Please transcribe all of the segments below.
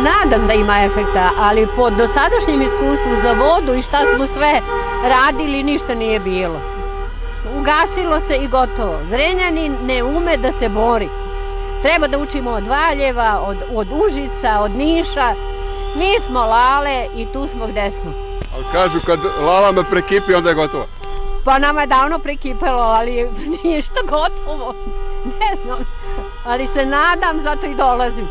nadam da ima efekta, ali po dosadašnjem iskustvu za vodu i šta smo sve radili, ništa nije bilo. Ugasilo se i gotovo. Zrenjanin ne ume da se bori. Treba da učimo od Valjeva, od Užica, od Niša. Mi smo lale i tu smo gde smo. Ali kažu kad lalama prekipi, onda je gotovo. Pa nama je davno prekipelo, ali nije što gotovo. Ne znam, ali se nadam, zato i dolazim.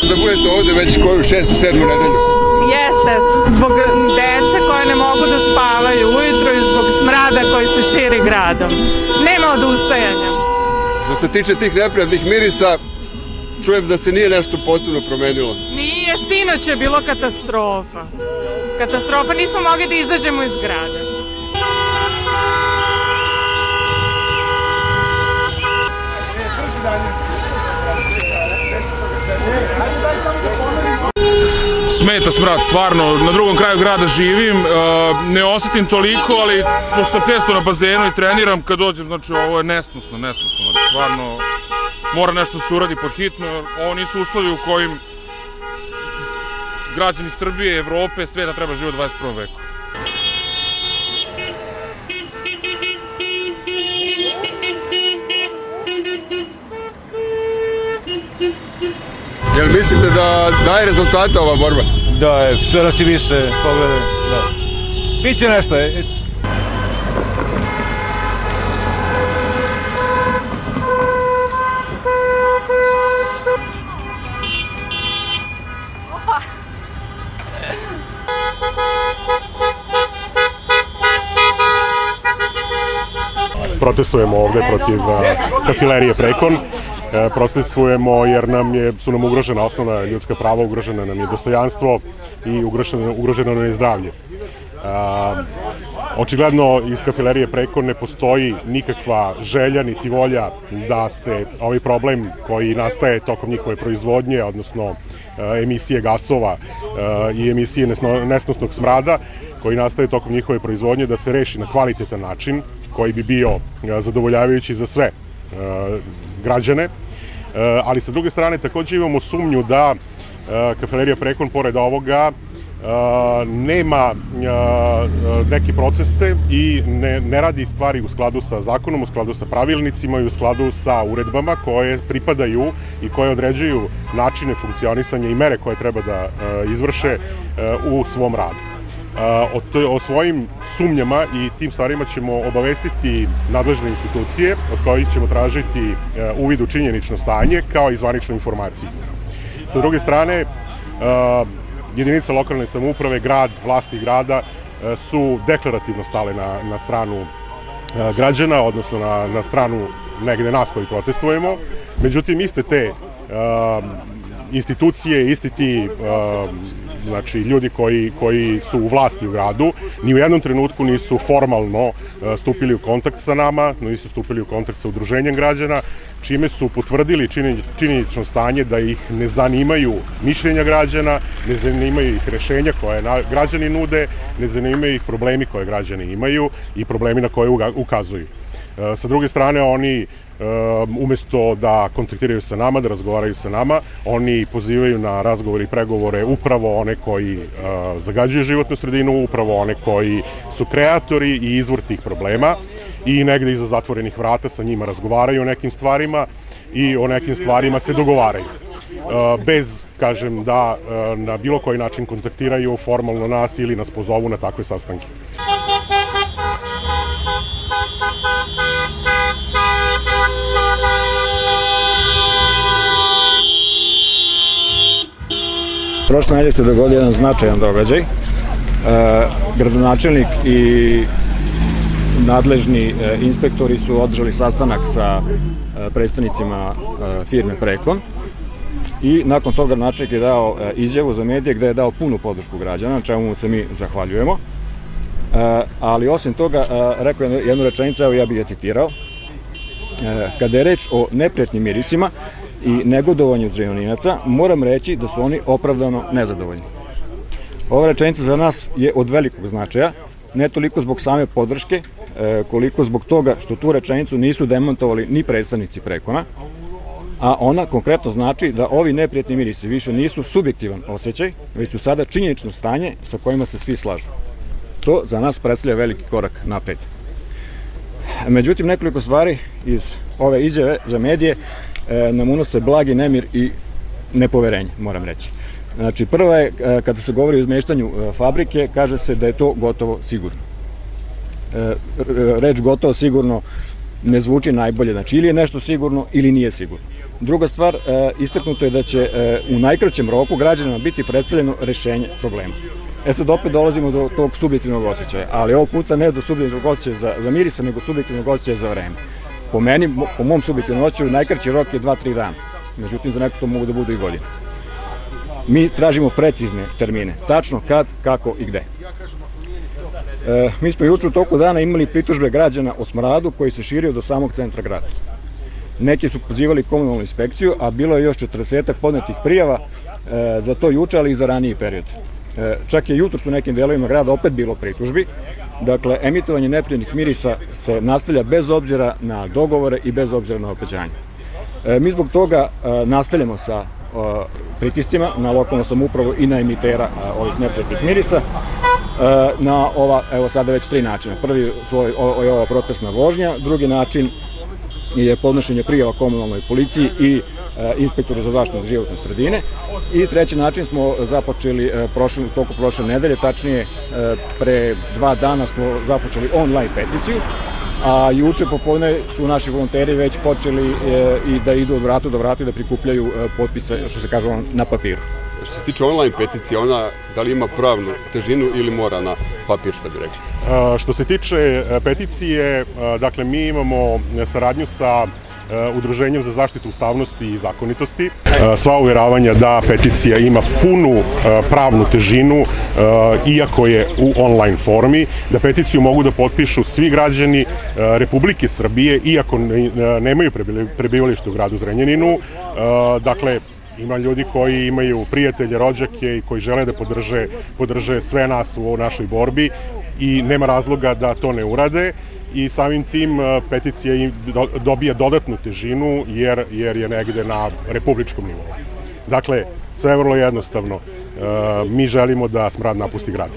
Da budete ovde već koju 6. 7. nedelju? Jeste, zbog dece koje ne mogu da spavaju ujutro i zbog smrada koji se širi gradom. Nema odustajanja. Što se tiče tih neprijatnih mirisa, čujem da se nije nešto posebno promenilo. Nije, sinoć je bilo katastrofa. Katastrofa, nismo mogli da izađemo iz grada. Smeta smrad, stvarno, na drugom kraju grada živim, ne osetim toliko, ali pošto sam često na bazenu i treniram, kad dođem, znači ovo je nesnosno, znači stvarno mora nešto da se uradi pod hitno, ovo nisu uslovi u kojim građani Srbije, Evrope, sveta treba živjeti u 21. veku. Jel mislite da daje rezultata ova borba? Da, sve nas i više pogledaju, da. Biće nešto. Protestujemo ovde protiv kafilerije Prekon. Protestujemo jer su nam ugrožena osnovna ljudska prava, ugroženo nam je dostojanstvo i ugroženo nam je zdravlje. Očigledno iz kafilerije Prekon ne postoji nikakva želja niti volja da se ovaj problem koji nastaje tokom njihove proizvodnje, odnosno emisije gasova i emisije nesnosnog smrada koji nastaje tokom njihove proizvodnje, da se reši na kvalitetan način koji bi bio zadovoljavajući za sve građane, ali sa druge strane takođe imamo sumnju da kafilerija Prekon pored ovoga nema neke procese i ne radi stvari u skladu sa zakonom, u skladu sa pravilnicima i u skladu sa uredbama koje pripadaju i koje određuju načine funkcionisanja i mere koje treba da izvrše u svom radu. O svojim sumnjama i tim stvarima ćemo obavestiti nadležne institucije od kojih ćemo tražiti uvid u činjenično stanje kao i zvaničnu informaciju. Sa druge strane, jedinice lokalne samouprave, grad, vlasti grada su deklarativno stale na stranu građana, odnosno na stranu negde nas koji protestujemo. Međutim, iste te institucije, isti ti ljudi koji su u vlasti u gradu, ni u jednom trenutku nisu formalno stupili u kontakt sa nama, nisu stupili u kontakt sa udruženjem građana, čime su potvrdili činjenično stanje da ih ne zanimaju mišljenja građana, ne zanimaju ih rešenja koje građani nude, ne zanimaju ih problemi koje građani imaju i problemi na koje ukazuju. Sa druge strane, oni umesto da kontaktiraju sa nama, da razgovaraju sa nama, oni pozivaju na razgovore i pregovore upravo one koji zagađuju životnu sredinu, upravo one koji su kreatori i izvor tih problema i negde iza zatvorenih vrata sa njima razgovaraju o nekim stvarima i o nekim stvarima se dogovaraju. Bez, kažem, da na bilo koji način kontaktiraju formalno nas ili nas pozovu na takve sastanke. Prošle nedelje se dogodio jedan značajan događaj. Gradonačelnik i nadležni inspektori su održali sastanak sa predstavnicima firme Prekon i nakon toga načelnik je dao izjavu za medije gde je dao punu podršku građana, čemu mu se mi zahvaljujemo. Ali osim toga rekao je jednu rečenicu, evo ja bih je citirao. Kada je reč o neprijatnim mirisima i negodovanju Zrenjaninaca, moram reći da su oni opravdano nezadovoljni. Ova rečenica za nas je od velikog značaja, ne toliko zbog same podrške, koliko zbog toga što tu rečenicu nisu demontovali ni predstavnici Prekona, a ona konkretno znači da ovi neprijatni mirisi više nisu subjektivan osjećaj, već su sada činjenično stanje sa kojima se svi slažu. To za nas predstavlja veliki korak napred. Međutim, nekoliko stvari iz ove izjave za medije nam unose blagi nemir i nepoverenje, moram reći. Znači, prva je, kada se govori o izmeštanju fabrike, kaže se da je to gotovo sigurno. Reč gotovo sigurno ne zvuči najbolje, znači ili je nešto sigurno ili nije sigurno. Druga stvar, istaknuto je da će u najkraćem roku građanima biti predstavljeno rešenje problema. Sad opet dolazimo do tog subjektivnog osjećaja, ali ovog puta ne do subjektivnog osjećaja za mirisa, nego subjektivnog osjećaja za vreme. Po meni, po mom subjektivnom osjećaju, najkraći rok je 2-3 dana. Međutim, za neko to mogu da budu i godine. Mi tražimo precizne termine, tačno kad, kako i gde. Mi smo juče u toku dana imali pritužbe građana o smradu koji se širio do samog centra grada. Neki su pozivali komunalnu inspekciju, a bilo je još 40 podnetih prijava za to juče, ali i za raniji period. Čak je jutros u nekim delovima grada opet bilo pritužbi. Dakle, emitovanje neprijatnih mirisa se nastavlja bez obzira na dogovore i bez obzira na obećanja. Mi zbog toga nastavljamo sa pritiscima na lokalnu samoupravu i na emitera ovih neprijatnih mirisa na ova, evo sada već 3 načina. Prvi je ova protestna vožnja, drugi način je podnošenje prijava komunalnoj policiji i inspektoru za zaštitu životne sredine i treći način smo započeli u toku prošle nedelje, tačnije pre 2 dana smo započeli online peticiju, a juče popodne su naši volonteri već počeli i da idu od vrata do vrata i da prikupljaju potpise, što se kaže, na papiru. Što se tiče online peticije, ona da li ima pravnu težinu ili mora na papir, što bi rekli? Što se tiče peticije, dakle, mi imamo saradnju sa Udruženjem za zaštitu ustavnosti i zakonitosti. Sva uvjeravanja da peticija ima punu pravnu težinu, iako je u online formi, da peticiju mogu da potpišu svi građani Republike Srbije, iako nemaju prebivalište u gradu Zrenjaninu. Dakle, ima ljudi koji imaju prijatelje, rođake i koji žele da podrže sve nas u našoj borbi i nema razloga da to ne urade i samim tim peticija dobija dodatnu težinu jer je negde na republičkom nivou. Dakle, sve je vrlo jednostavno. Mi želimo da smrad napusti grad.